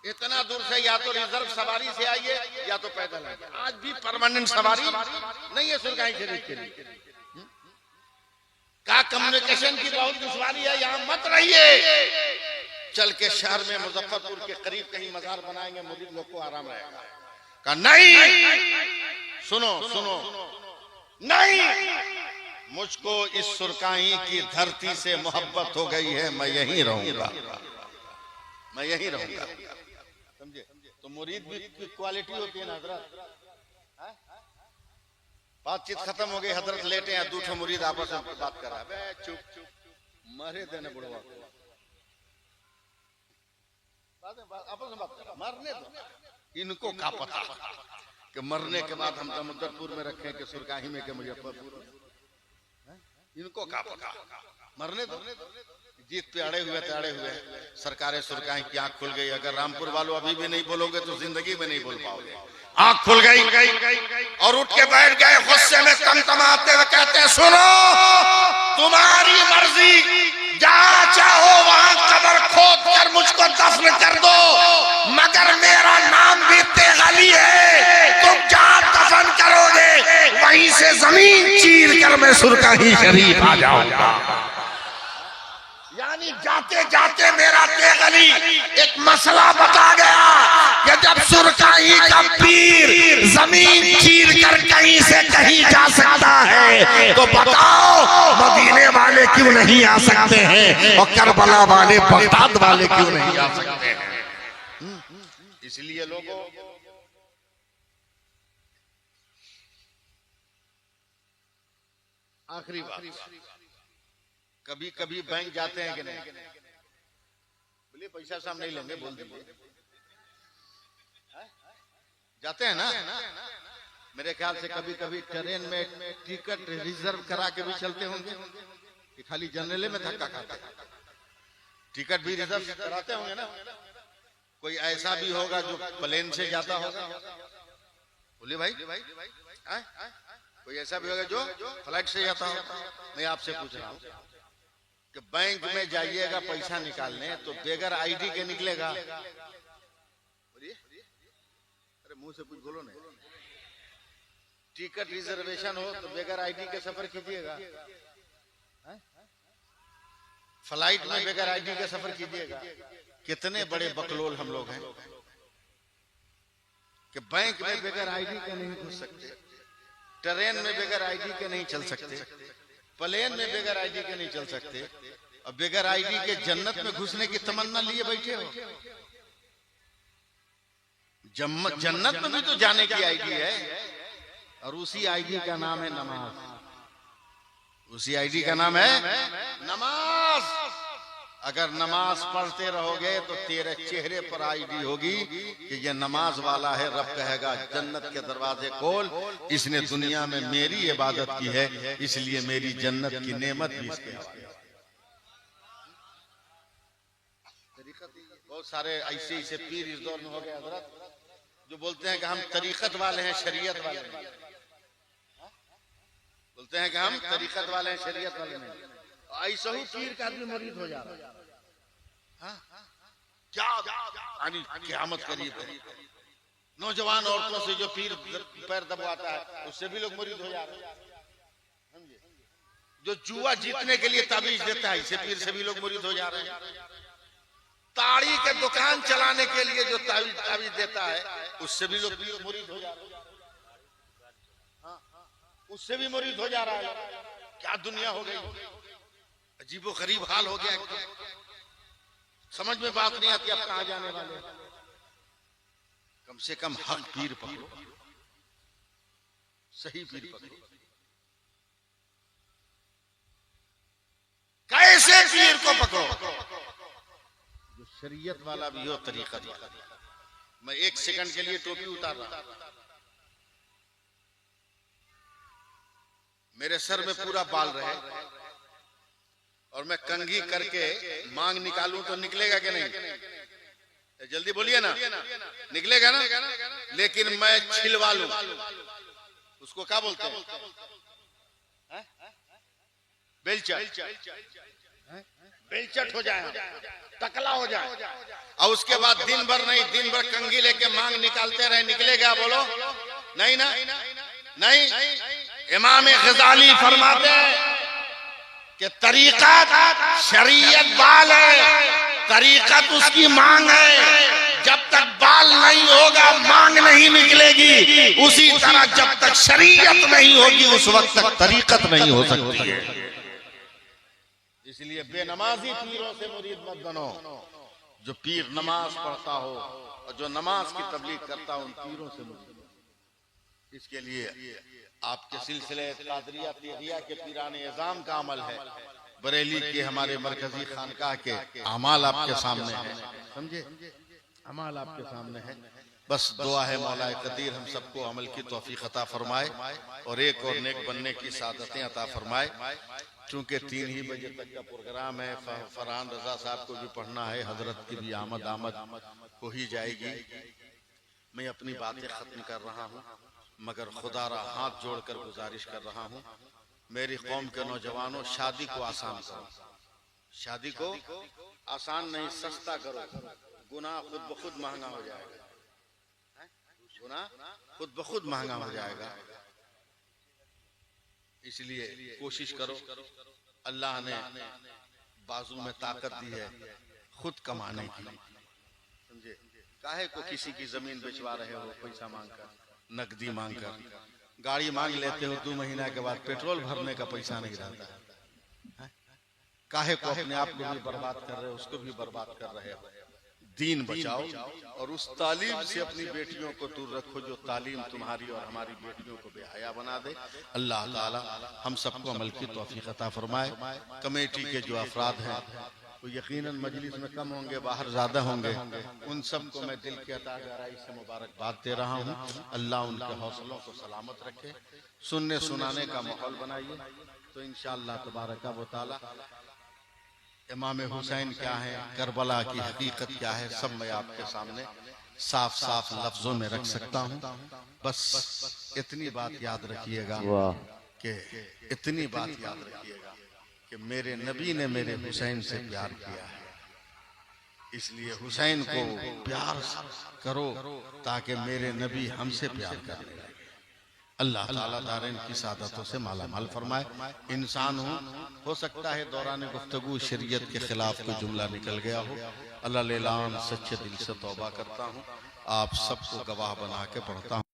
Speaker 1: इतना दूर से या तो रिजर्व सवारी से आइए या तो पैदल आइए। आज भी परमानेंट सवारी नहीं है सुरकाई शरीफ के लिए। का कम्युनिकेशन की बहुत दुश्वारी है, यहाँ मत रहिए, चल के शहर में मुजफ्फरपुर के करीब कहीं मजार बनाएंगे, मुरीद लोग को आराम रहेगा। कहा नहीं, सुनो सुनो, नहीं, मुझको इस सुरकाई की धरती से मोहब्बत हो गई है, मैं यहीं रहूंगा, मैं यहीं रहूंगा। समझे? तो मुरीद भी क्वालिटी होती है ना हजरत। बातचीत खत्म हो गई, हजरत लेटे हैं, दूठे मुरीद आपस में बात कर रहा है। चुप चुप, मरे देने बुढ़वा को, आपस में बात कर रहा, मरने दो। इनको क्या पता कि मरने के बाद हम दमोदरपुर में रखें कि सुरकाही में के मुजफ्फरपुर में, इनको क्या पता, मरने दो। जीत पे अड़े हुए सरकारें सुरकाई की आंख खुल गई। अगर रामपुर वालों अभी भी नहीं बोलोगे तो जिंदगी में नहीं बोल पाओगे। आंख खुल गई और उठ के बैठ गए, गुस्से में तमतमाते हुए कहते हैं, सुनो, तुम्हारी मर्जी, जहां चाहो वहां कब्र खोद कर मुझको दफन कर दो, मगर मेरा नाम भी तेगली है, तुम जहां दफन करोगे वहीं से जमीन चीर कर मैं सुरकाही शरीफ आ जाऊंगा। यानी जाते जाते मेरा तेगली एक मसला बता गया कि जब सुरकाई का पीर जमीन चीर कर कहीं से कहीं जा सकता है तो बताओ मदीने वाले क्यों नहीं आ सकते हैं, और करबला वाले, बगदाद वाले क्यों नहीं आ सकते हैं। इसलिए लोगों, आखिरी बात, कभी कभी बैंक जाते हैं कि नहीं? बोलिए पैसा साहब नहीं लेंगे, बोल दीजिए। जाते हैं ना? मेरे ख्याल से कभी कभी ट्रेन में टिकट रिजर्व करा के भी चलते होंगे कि खाली जनरल में धक्का खाते? टिकट भी रिजर्व कराते होंगे ना? कोई ऐसा भी होगा जो प्लेन से जाता होगा? बोलिए भाई, कोई ऐसा भी होगा जो फ्लाइट से जाता होगा? मैं आपसे पूछ रहा हूँ कि बैंक में जाइएगा पैसा निकालने तो बेगर आईडी के निकलेगा? बोलिए, अरे मुंह से कुछ बोलो नहीं। टिकट रिजर्वेशन हो तो बेगर आईडी के सफर कीजिएगा, फ्लाइट में बेगर आईडी के सफर कीजिएगा। कितने बड़े बकलोल हम लोग हैं कि बैंक में बेगर आईडी के नहीं घुस सकते, ट्रेन में बेगर आईडी के नहीं चल सकते, प्लेन में बेगर आईडी के नहीं चल सकते, और बेगर आईडी के जन्नत में घुसने की तमन्ना लिए बैठे हो। जन्नत में भी तो जाने की आईडी है, और उसी आईडी का नाम है नमाज। उसी आईडी का नाम है नमाज। अगर नमाज पढ़ते रहोगे तो तेरे चेहरे पर आईडी होगी कि ये नमाज वाला है। रब कहेगा जन्नत के दरवाजे खोल, इसने दुनिया में मेरी इबादत की है, इसलिए मेरी जन्नत की नेमत भी इसके हवाले। बहुत सारे ऐसे पीर इस दौर में हो गए हजरत जो बोलते हैं कि हम तरीकत वाले हैं, शरीयत वाले हैं, बोलते हैं कि हम तरीकत वाले हैं, शरीयत वाले नहीं। ऐसा ही पीर का आदमी मरीद हो जा रहा है। क्या क़यामत करीब है। नौजवान औरतों से जो पीर पैर दबाता है उससे भी लोग मरीद हो जा रहे हैं। जो जुआ जीतने के लिए ताबीज देता है इसे पीर से भी लोग मुरीद हो जा रहे हैं। ताड़ी के दुकान चलाने के लिए जो ताबीज देता है उससे भी लोग मुरीद हो जा रहे हैं। उससे भी मुरीद हो जा रहा है। क्या दुनिया हो गई, अजीबो गरीब हाल हो गया। समझ में बात नहीं आती अब कहां जाने वाले। कम से कम हक पीर पकड़ो, सही पीर पकड़ो। कैसे पीर को पकड़ो जो शरीयत वाला भी हो, तरीका वाला। मैं एक सेकंड के लिए टोपी उतार रहा, मेरे सर में पूरा बाल रहे और मैं कंघी करके मांग निकालूं तो निकलेगा कि नहीं? जल्दी बोलिए ना, निकलेगा ना। लेकिन मैं छिलवा लूं, उसको क्या बोलते हैं? बेलचट हो जाए, टकला हो जाए, और उसके बाद दिन भर नहीं, दिन भर कंघी लेके मांग निकालते रहे, निकलेगा? बोलो नहीं ना, नहीं। इमाम गजाली फरमाते हैं कि तरीक़त शरीयत बाल है, तरीक़त उसकी मांग है। जब तक बाल नहीं होगा मांग नहीं निकलेगी। उसी तरह जब तक शरीयत नहीं होगी उस वक्त तक तरीक़त नहीं हो सकती है। इसलिए बेनमाजी पीरों से मुरीद मत बनो। जो पीर नमाज पढ़ता हो और जो नमाज की तबलीग करता हो उन पीरों से मुरीद। इसके लिए आपके सिलसिले कादरिया तिहरिया के पीराने इज़ाम का अमल है। बरेली के हमारे मरकजी खानकाह के अमाल आपके सामने है, समझे? अमाल आपके सामने है। बस दुआ है मौला कदीर हम सबको अमल की तौफीक अता फरमाए और एक और नेक बनने की सादतें अता फरमाए। चूंकि 3 ही बजे तक का प्रोग्राम है, फरहान रजा साहब को भी पढ़ना है, हजरत की भी आमद हो ही जाएगी। मैं अपनी बातें खत्म कर रहा हूँ, मगर खुदारा हाथ जोड़कर गुजारिश कर रहा हूँ, मेरी कौम के नौजवानों, शादी को आसान करो। शादी को आसान नहीं, सस्ता करो। गुनाह खुद ब खुद महंगा हो जाएगा। गुनाह खुद ब खुद महंगा हो जाएगा। इसलिए कोशिश करो। अल्लाह ने बाजू में ताकत दी है खुद कमाने की, समझे? काहे को किसी की जमीन बेचवा रहे हो पैसा मांगकर, नकदी मांगकर? गाड़ी मांग लेते हो, 2 महीना के बाद पेट्रोल भरने का पैसा नहीं रहता है। काहे को अपने आप को भी बर्बाद कर रहे हो, उसको भी बर्बाद कर रहे हो। दीन बचाओ और उस तालीम से अपनी बेटियों को दूर रखो जो तालीम तुम्हारी और हमारी बेटियों को बेहया बना दे। अल्लाह ताला हम सबको अमल की तौफीक अता फरमाए। कमेटी के जो अफराद हैं वो यकीनन मजलिस में कम होंगे, बाहर ज्यादा होंगे। उन सबको मैं दिल की अता गहराई से मुबारकबाद दे रहा हूँ। अल्लाह उनके हौसलों को सलामत रखे, सुनने सुनाने का माहौल बनाइए तो इंशाअल्लाह तबारक व तआला इमाम हुसैन क्या है, करबला की हकीकत क्या है, सब मैं आपके सामने साफ साफ लफ्जों में रख सकता हूँ। बस इतनी बात याद रखिएगा कि इतनी बात याद रखिएगा कि मेरे नबी ने मेरे हुसैन से प्यार किया है, इसलिए हुसैन को प्यार करो ताकि मेरे नबी हमसे प्यार करें। अल्लाह ताला दारैन की सादतों से माला माल फरमाए। इंसान हो सकता है दौरान गुफ्तगू शरीयत के खिलाफ कोई जुमला निकल गया हो। अल्लाह लेलान सच्चे दिल से तौबा करता हूँ, आप सबको गवाह बना के पढ़ता हूँ।